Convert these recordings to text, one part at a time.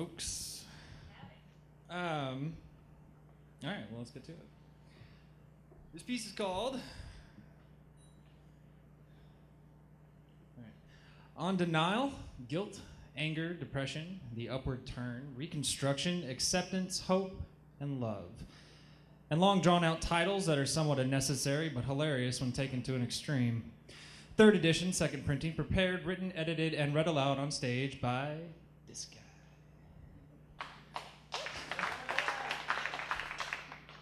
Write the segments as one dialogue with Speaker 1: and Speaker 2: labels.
Speaker 1: folks. All right, well, let's get to it. This piece is called On Denial, Guilt, Anger, Depression, The Upward Turn, Reconstruction, Acceptance, Hope, and Love. And long drawn-out titles that are somewhat unnecessary but hilarious when taken to an extreme. Third edition, second printing, prepared, written, edited, and read aloud on stage by this guy.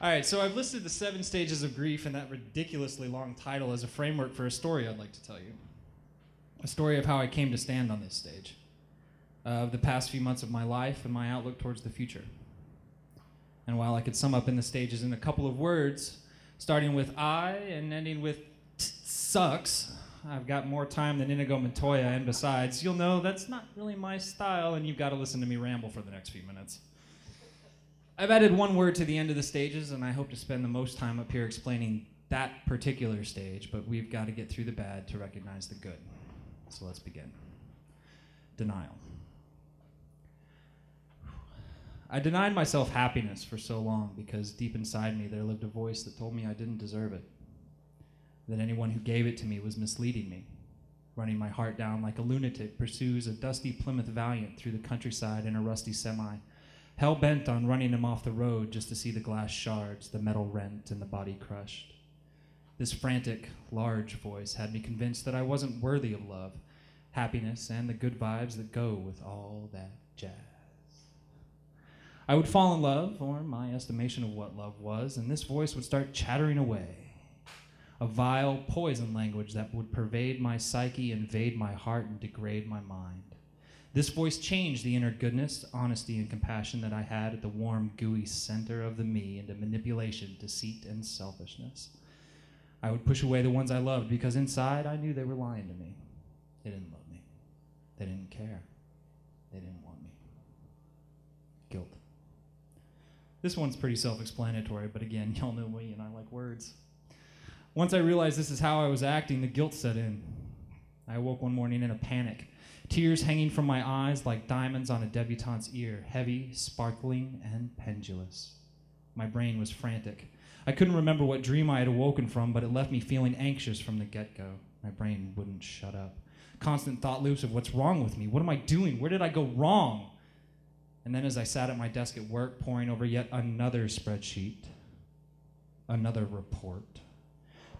Speaker 1: All right, so I've listed the 7 stages of grief and that ridiculously long title as a framework for a story I'd like to tell you. A story of how I came to stand on this stage, of the past few months of my life and my outlook towards the future. And while I could sum up in the stages in a couple of words, starting with I and ending with sucks, I've got more time than Inigo Montoya, and besides, you'll know that's not really my style, and you've got to listen to me ramble for the next few minutes. I've added one word to the end of the stages, and I hope to spend the most time up here explaining that particular stage, but we've got to get through the bad to recognize the good. So let's begin. Denial. I denied myself happiness for so long because deep inside me there lived a voice that told me I didn't deserve it, that anyone who gave it to me was misleading me, running my heart down like a lunatic pursues a dusty Plymouth Valiant through the countryside in a rusty semi, hell-bent on running him off the road just to see the glass shards, the metal rent, and the body crushed. This frantic, large voice had me convinced that I wasn't worthy of love, happiness, and the good vibes that go with all that jazz. I would fall in love, or my estimation of what love was, and this voice would start chattering away, a vile poison language that would pervade my psyche, invade my heart, and degrade my mind. This voice changed the inner goodness, honesty, and compassion that I had at the warm, gooey center of the me into manipulation, deceit, and selfishness. I would push away the ones I loved because inside I knew they were lying to me. They didn't love me. They didn't care. They didn't want me. Guilt. This one's pretty self-explanatory, but again, y'all know me and I like words. Once I realized this is how I was acting, the guilt set in. I awoke one morning in a panic, tears hanging from my eyes like diamonds on a debutante's ear, heavy, sparkling, and pendulous. My brain was frantic. I couldn't remember what dream I had awoken from, but it left me feeling anxious from the get-go. My brain wouldn't shut up. Constant thought loops of what's wrong with me? What am I doing? Where did I go wrong? And then as I sat at my desk at work, poring over yet another spreadsheet, another report,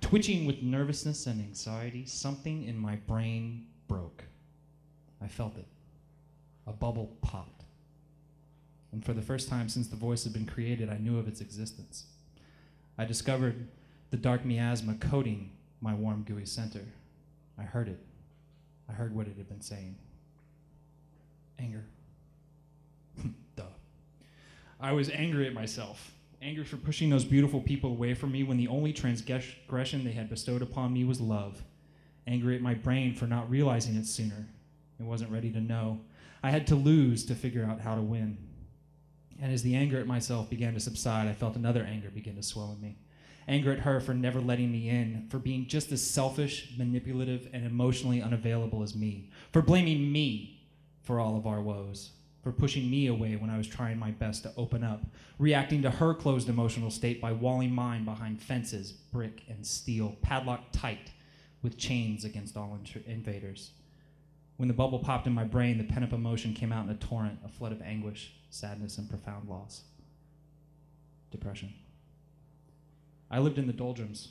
Speaker 1: twitching with nervousness and anxiety, something in my brain broke. I felt it. A bubble popped. And for the first time since the voice had been created, I knew of its existence. I discovered the dark miasma coating my warm, gooey center. I heard it. I heard what it had been saying. Anger. Duh. I was angry at myself. Angry for pushing those beautiful people away from me when the only transgression they had bestowed upon me was love. Angry at my brain for not realizing it sooner. It wasn't ready to know. I had to lose to figure out how to win. And as the anger at myself began to subside, I felt another anger begin to swell in me. Anger at her for never letting me in, for being just as selfish, manipulative, and emotionally unavailable as me, for blaming me for all of our woes, for pushing me away when I was trying my best to open up, reacting to her closed emotional state by walling mine behind fences, brick and steel, padlocked tight with chains against all invaders. When the bubble popped in my brain, the pent-up emotion came out in a torrent, a flood of anguish, sadness, and profound loss. Depression. I lived in the doldrums.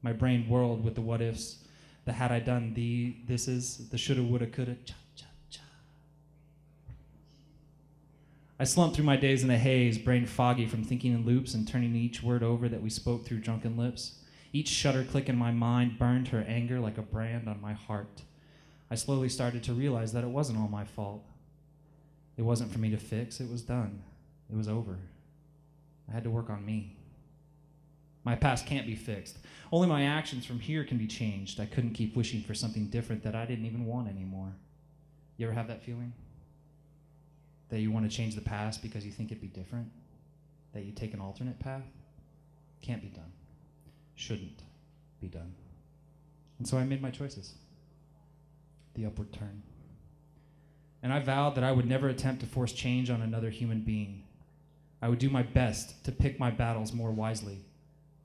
Speaker 1: My brain whirled with the what-ifs, the had I done, the thises, the shoulda, woulda, coulda, cha, cha, cha. I slumped through my days in a haze, brain foggy from thinking in loops and turning each word over that we spoke through drunken lips. Each shutter click in my mind burned her anger like a brand on my heart. I slowly started to realize that it wasn't all my fault. It wasn't for me to fix. It was done. It was over. I had to work on me. My past can't be fixed. Only my actions from here can be changed. I couldn't keep wishing for something different that I didn't even want anymore. You ever have that feeling? That you want to change the past because you think it'd be different? That you take an alternate path? Can't be done. Shouldn't be done. And so I made my choices. The upward turn. And I vowed that I would never attempt to force change on another human being. I would do my best to pick my battles more wisely,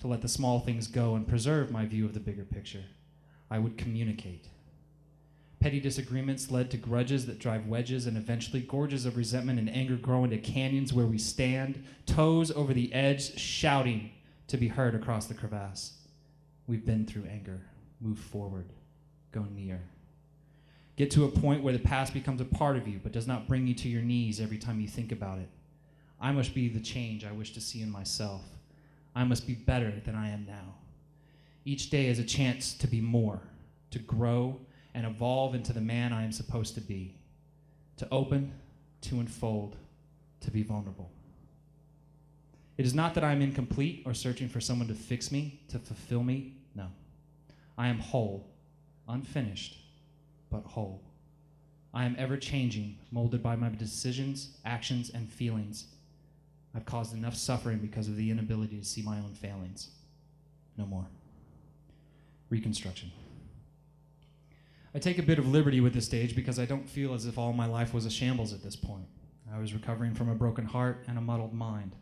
Speaker 1: to let the small things go and preserve my view of the bigger picture. I would communicate. Petty disagreements led to grudges that drive wedges, and eventually gorges of resentment and anger grow into canyons where we stand, toes over the edge, shouting to be heard across the crevasse. We've been through anger. Move forward. Go near. Get to a point where the past becomes a part of you, but does not bring you to your knees every time you think about it. I must be the change I wish to see in myself. I must be better than I am now. Each day is a chance to be more, to grow and evolve into the man I am supposed to be, to open, to unfold, to be vulnerable. It is not that I am incomplete or searching for someone to fix me, to fulfill me. No. I am whole, unfinished, but whole. I am ever changing, molded by my decisions, actions, and feelings. I've caused enough suffering because of the inability to see my own failings. No more. Reconstruction. I take a bit of liberty with this stage because I don't feel as if all my life was a shambles at this point. I was recovering from a broken heart and a muddled mind.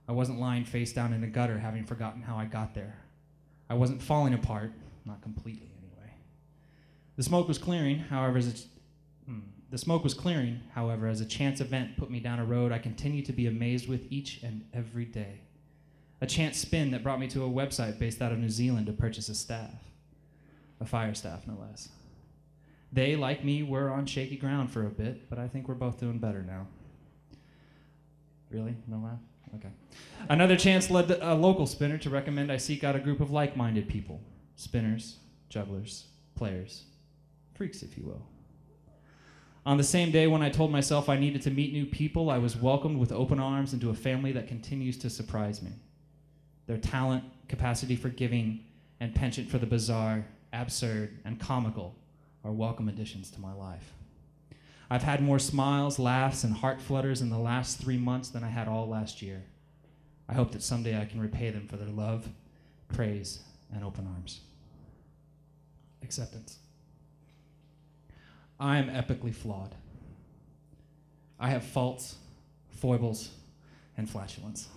Speaker 1: I wasn't lying face down in a gutter having forgotten how I got there. I wasn't falling apart, not completely anyway. The smoke was clearing, however, as a chance event put me down a road I continue to be amazed with each and every day. A chance spin that brought me to a website based out of New Zealand to purchase a staff. A fire staff, no less. They, like me, were on shaky ground for a bit, but I think we're both doing better now. Really? No laugh? Okay. Another chance led a local spinner to recommend I seek out a group of like-minded people. Spinners, jugglers, players. Freaks, if you will. On the same day when I told myself I needed to meet new people, I was welcomed with open arms into a family that continues to surprise me. Their talent, capacity for giving, and penchant for the bizarre, absurd, and comical are welcome additions to my life. I've had more smiles, laughs, and heart flutters in the last 3 months than I had all last year. I hope that someday I can repay them for their love, praise, and open arms. Acceptance. I am epically flawed. I have faults, foibles, and flatulence.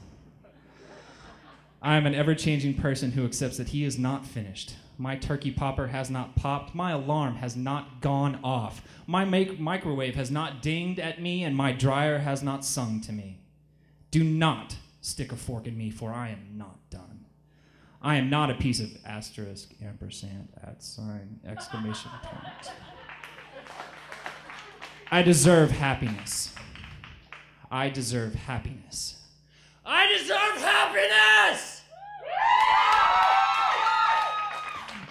Speaker 1: I am an ever-changing person who accepts that he is not finished. My turkey popper has not popped. My alarm has not gone off. My microwave has not dinged at me, and my dryer has not sung to me. Do not stick a fork in me, for I am not done. I am not a piece of asterisk, ampersand, @ exclamation point. I deserve happiness. I deserve happiness. I deserve happiness!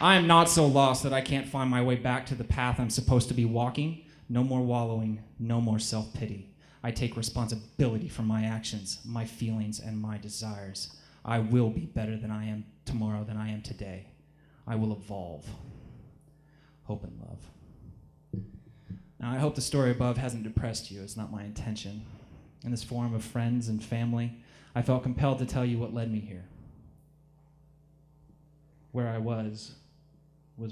Speaker 1: I am not so lost that I can't find my way back to the path I'm supposed to be walking. No more wallowing, no more self-pity. I take responsibility for my actions, my feelings, and my desires. I will be better than I am tomorrow than I am today. I will evolve. Hope and love. Now, I hope the story above hasn't depressed you. It's not my intention. In this forum of friends and family, I felt compelled to tell you what led me here. Where I was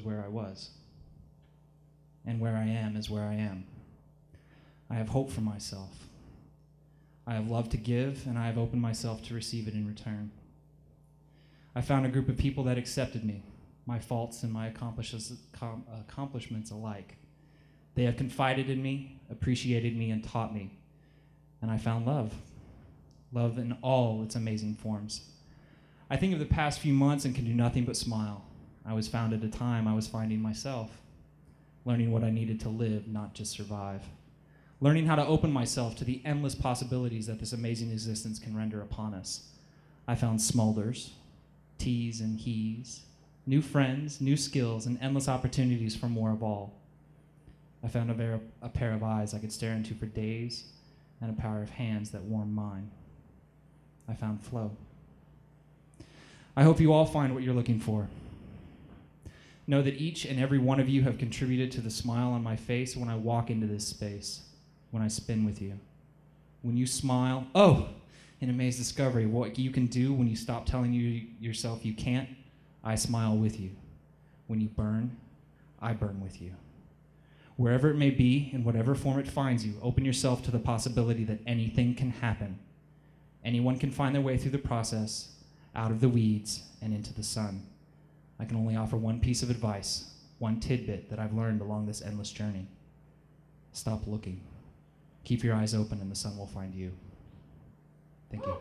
Speaker 1: where I was. And where I am is where I am. I have hope for myself. I have love to give, and I have opened myself to receive it in return. I found a group of people that accepted me, my faults and my accomplishments alike. They have confided in me, appreciated me, and taught me. And I found love. Love in all its amazing forms. I think of the past few months and can do nothing but smile. I was found at a time I was finding myself, learning what I needed to live, not just survive. Learning how to open myself to the endless possibilities that this amazing existence can render upon us. I found smolders, teas and he's, new friends, new skills, and endless opportunities for more of all. I found a pair of eyes I could stare into for days and a pair of hands that warmed mine. I found flow. I hope you all find what you're looking for. Know that each and every one of you have contributed to the smile on my face when I walk into this space, when I spin with you. When you smile, in amazed discovery, what you can do when you stop telling yourself you can't, I smile with you. When you burn, I burn with you. Wherever it may be, in whatever form it finds you, open yourself to the possibility that anything can happen. Anyone can find their way through the process, out of the weeds, and into the sun. I can only offer one piece of advice, one tidbit that I've learned along this endless journey. Stop looking. Keep your eyes open and the sun will find you. Thank you.